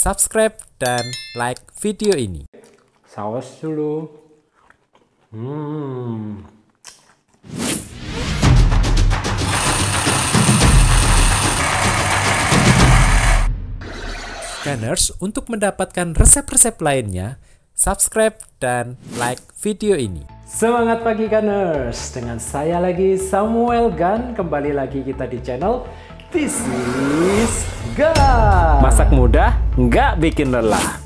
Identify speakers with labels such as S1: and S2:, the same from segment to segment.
S1: subscribe, dan like video ini.
S2: Saus dulu.
S1: Gunners, untuk mendapatkan resep-resep lainnya, subscribe dan like video ini.
S2: Semangat pagi Gunners, dengan saya lagi Samuel Gun. Kembali lagi kita di channel This is Gun. Masak mudah, nggak bikin lelah.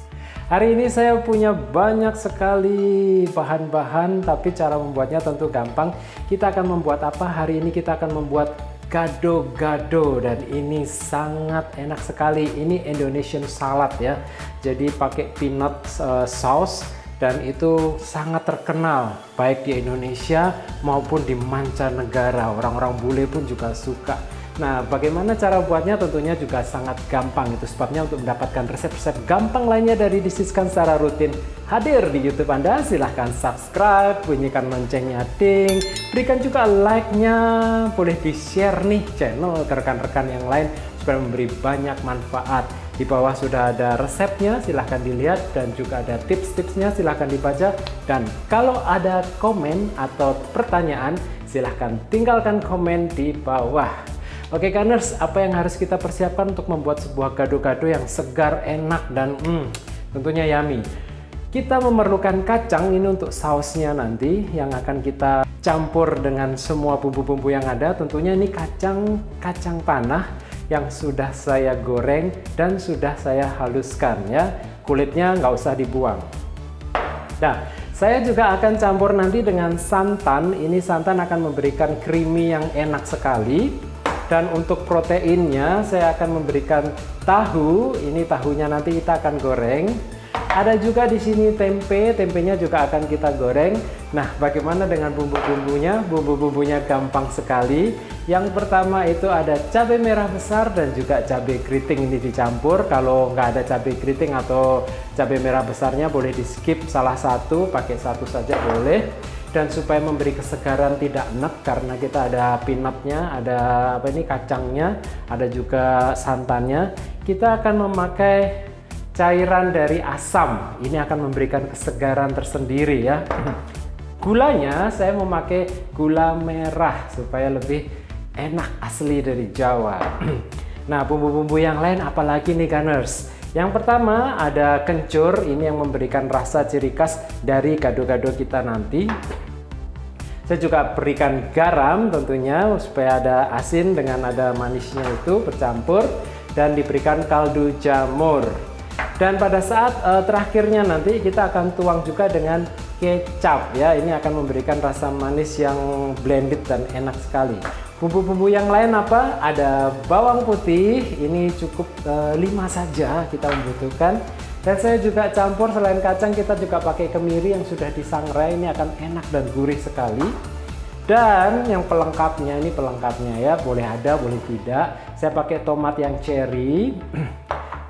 S2: Hari ini saya punya banyak sekali bahan-bahan, tapi cara membuatnya tentu gampang. Kita akan membuat apa? Hari ini kita akan membuat gado-gado, dan ini sangat enak sekali. Ini Indonesian salad ya, jadi pakai peanut sauce, dan itu sangat terkenal baik di Indonesia maupun di mancanegara. Orang-orang bule pun juga suka. Nah, bagaimana cara buatnya? Tentunya juga sangat gampang. Itu sebabnya untuk mendapatkan resep-resep gampang lainnya dari This is Gun secara rutin hadir di YouTube Anda, silahkan subscribe, bunyikan loncengnya ding, berikan juga like-nya, boleh di-share nih channel ke rekan-rekan yang lain supaya memberi banyak manfaat. Di bawah sudah ada resepnya, silahkan dilihat, dan juga ada tips-tipsnya, silahkan dibaca. Dan kalau ada komen atau pertanyaan, silahkan tinggalkan komen di bawah. Oke Gunners, apa yang harus kita persiapkan untuk membuat sebuah gado-gado yang segar, enak, dan tentunya yummy? Kita memerlukan kacang, ini untuk sausnya nanti yang akan kita campur dengan semua bumbu-bumbu yang ada. Tentunya ini kacang panah yang sudah saya goreng dan sudah saya haluskan ya. Kulitnya nggak usah dibuang. Nah, saya juga akan campur nanti dengan santan. Ini santan akan memberikan creamy yang enak sekali. Dan untuk proteinnya saya akan memberikan tahu. Ini tahunya nanti kita akan goreng. Ada juga di sini tempe. Tempenya juga akan kita goreng. Nah, bagaimana dengan bumbu-bumbunya? Bumbu-bumbunya gampang sekali. Yang pertama itu ada cabai merah besar dan juga cabai keriting, ini dicampur. Kalau nggak ada cabai keriting atau cabai merah besarnya boleh di skip salah satu, pakai satu saja boleh. Dan supaya memberi kesegaran tidak enak, karena kita ada peanutnya, ada apa ini, kacangnya, ada juga santannya, kita akan memakai cairan dari asam. Ini akan memberikan kesegaran tersendiri ya. Gulanya saya memakai gula merah supaya lebih enak, asli dari Jawa. Nah, bumbu-bumbu yang lain apalagi nih Gunners? Yang pertama ada kencur, ini yang memberikan rasa ciri khas dari gado-gado kita nanti. Saya juga berikan garam tentunya supaya ada asin dengan ada manisnya itu bercampur, dan diberikan kaldu jamur. Dan pada saat terakhirnya nanti kita akan tuang juga dengan kecap ya. Ini akan memberikan rasa manis yang blended dan enak sekali. Bumbu-bumbu yang lain apa? Ada bawang putih, ini cukup 5 saja kita membutuhkan. Dan saya juga campur, selain kacang kita juga pakai kemiri yang sudah disangrai, ini akan enak dan gurih sekali. Dan yang pelengkapnya, ini pelengkapnya ya, boleh ada boleh tidak. Saya pakai tomat yang cherry.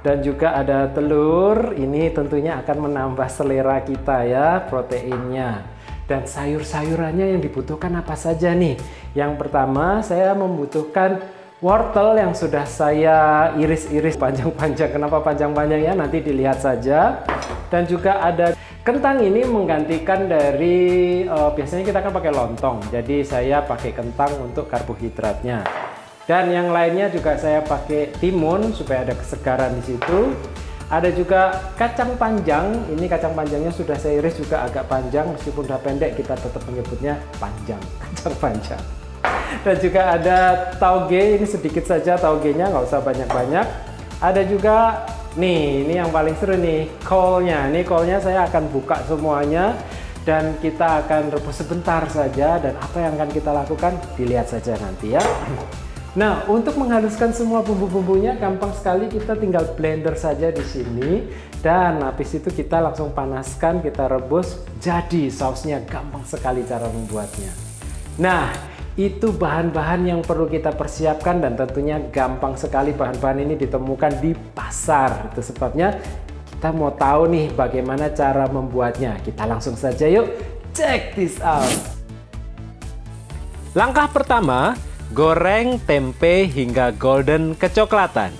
S2: Dan juga ada telur, ini tentunya akan menambah selera kita ya, proteinnya. Dan sayur-sayurannya yang dibutuhkan apa saja nih? Yang pertama saya membutuhkan wortel yang sudah saya iris-iris panjang-panjang. Kenapa panjang-panjang ya? Nanti dilihat saja. Dan juga ada kentang, ini menggantikan dari biasanya kita kan pakai lontong. Jadi saya pakai kentang untuk karbohidratnya. Dan yang lainnya juga saya pakai timun supaya ada kesegaran di situ. Ada juga kacang panjang. Ini kacang panjangnya sudah saya iris juga agak panjang, meskipun udah pendek kita tetap menyebutnya panjang, kacang panjang. Dan juga ada tauge, ini sedikit saja taugenya, nggak usah banyak-banyak. Ada juga nih, ini yang paling seru nih, kolnya. Ini kolnya saya akan buka semuanya dan kita akan rebus sebentar saja. Dan apa yang akan kita lakukan, dilihat saja nanti ya. Nah, untuk menghaluskan semua bumbu-bumbunya gampang sekali, kita tinggal blender saja di sini. Dan habis itu kita langsung panaskan, kita rebus, jadi sausnya. Gampang sekali cara membuatnya. Nah, itu bahan-bahan yang perlu kita persiapkan, dan tentunya gampang sekali bahan-bahan ini ditemukan di pasar. Itu sebabnya kita mau tahu nih bagaimana cara membuatnya. Kita langsung saja yuk, check this out.
S1: Langkah pertama, goreng tempe hingga golden kecoklatan.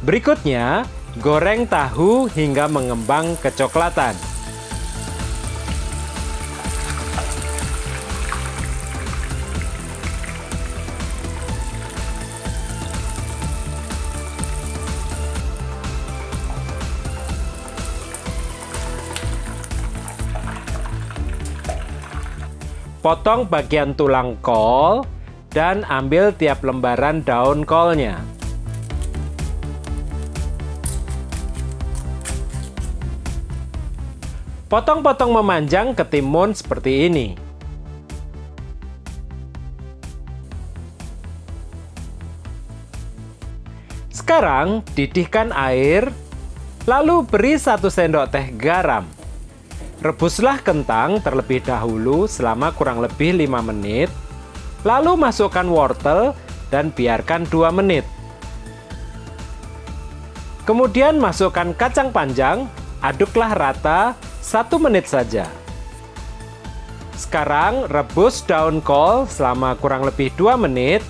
S2: Berikutnya, goreng tahu hingga mengembang kecoklatan. Potong bagian tulang kol dan ambil tiap lembaran daun kolnya. Potong-potong memanjang ke timun seperti ini. Sekarang didihkan air, lalu beri 1 sendok teh garam. Rebuslah kentang terlebih dahulu selama kurang lebih 5 menit, lalu masukkan wortel dan biarkan 2 menit. Kemudian masukkan kacang panjang, aduklah rata 1 menit saja. Sekarang rebus daun kol selama kurang lebih 2 menit.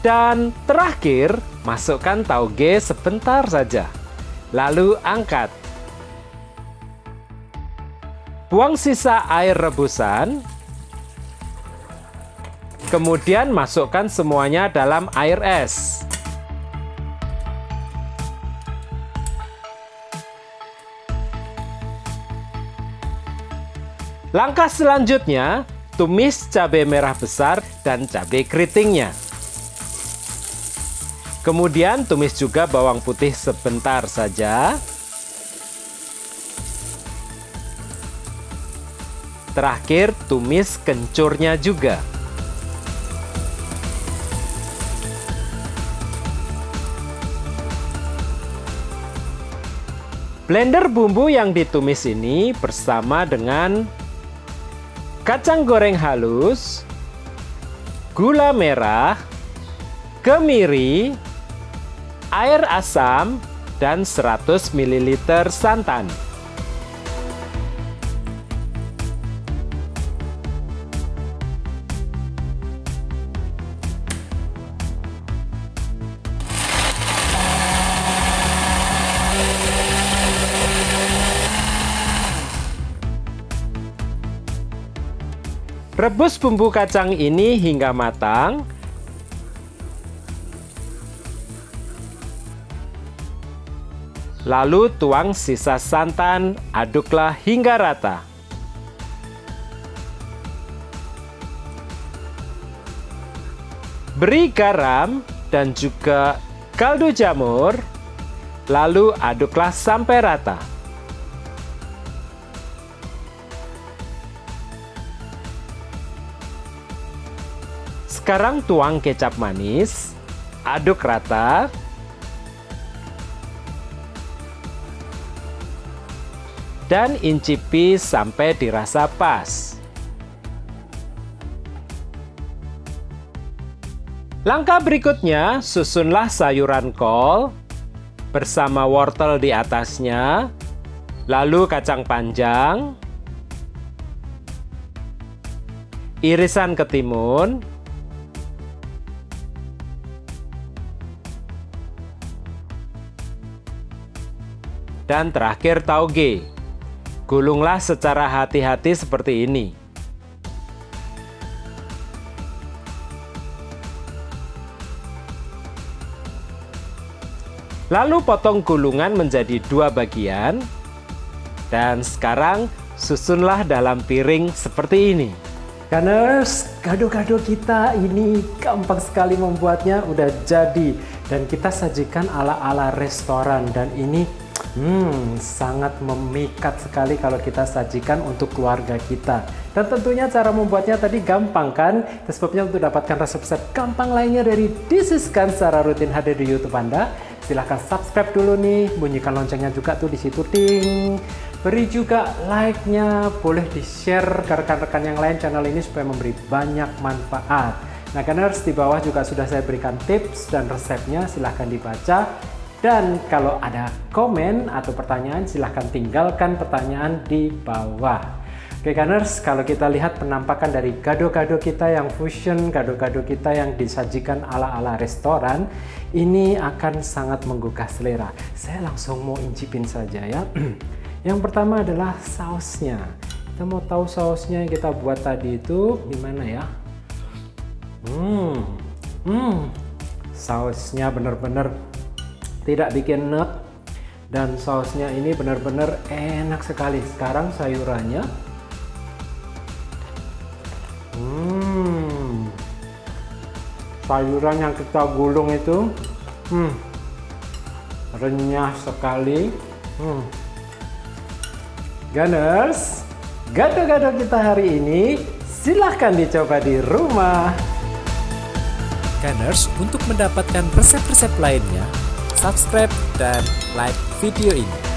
S2: Dan terakhir, masukkan tauge sebentar saja. Lalu angkat. Buang sisa air rebusan. Kemudian masukkan semuanya dalam air es. Langkah selanjutnya, tumis cabai merah besar dan cabai keritingnya. Kemudian tumis juga bawang putih sebentar saja. Terakhir, tumis kencurnya juga. Blender bumbu yang ditumis ini bersama dengan kacang goreng halus, gula merah, kemiri, air asam, dan 100 ml santan. Rebus bumbu kacang ini hingga matang. Lalu tuang sisa santan, aduklah hingga rata. Beri garam dan juga kaldu jamur, lalu aduklah sampai rata. Sekarang tuang kecap manis, aduk rata. Dan incipi sampai dirasa pas. Langkah berikutnya, susunlah sayuran kol bersama wortel di atasnya, lalu kacang panjang, irisan ketimun, dan terakhir tauge. Gulunglah secara hati-hati seperti ini. Lalu potong gulungan menjadi 2 bagian. Dan sekarang susunlah dalam piring seperti ini.
S1: Gunners, gado-gado kita ini gampang sekali membuatnya, udah jadi. Dan kita sajikan ala-ala restoran, dan ini sangat memikat sekali kalau kita sajikan untuk keluarga kita. Dan tentunya cara membuatnya tadi gampang kan? Sebabnya untuk dapatkan resep-resep gampang lainnya dari This Is Gan secara rutin hadir di YouTube Anda, silahkan subscribe dulu nih, bunyikan loncengnya juga tuh di situ, ting. Beri juga like-nya, boleh di-share ke rekan-rekan yang lain channel ini supaya memberi banyak manfaat. Nah, Gunners, di bawah juga sudah saya berikan tips dan resepnya, silahkan dibaca. Dan kalau ada komen atau pertanyaan, silahkan tinggalkan pertanyaan di bawah. Oke Gunners, kalau kita lihat penampakan dari gado-gado kita yang fusion, gado-gado kita yang disajikan ala-ala restoran, ini akan sangat menggugah selera. Saya langsung mau incipin saja ya. Yang pertama adalah sausnya. Kita mau tahu sausnya yang kita buat tadi itu gimana ya? Sausnya benar-benar tidak bikin enek, dan sausnya ini benar-benar enak sekali. Sekarang sayurannya. Sayuran yang kita gulung itu renyah sekali. Gunners, gado-gado kita hari ini silahkan dicoba di rumah.
S2: Gunners, untuk mendapatkan resep-resep lainnya, subscribe dan like video ini.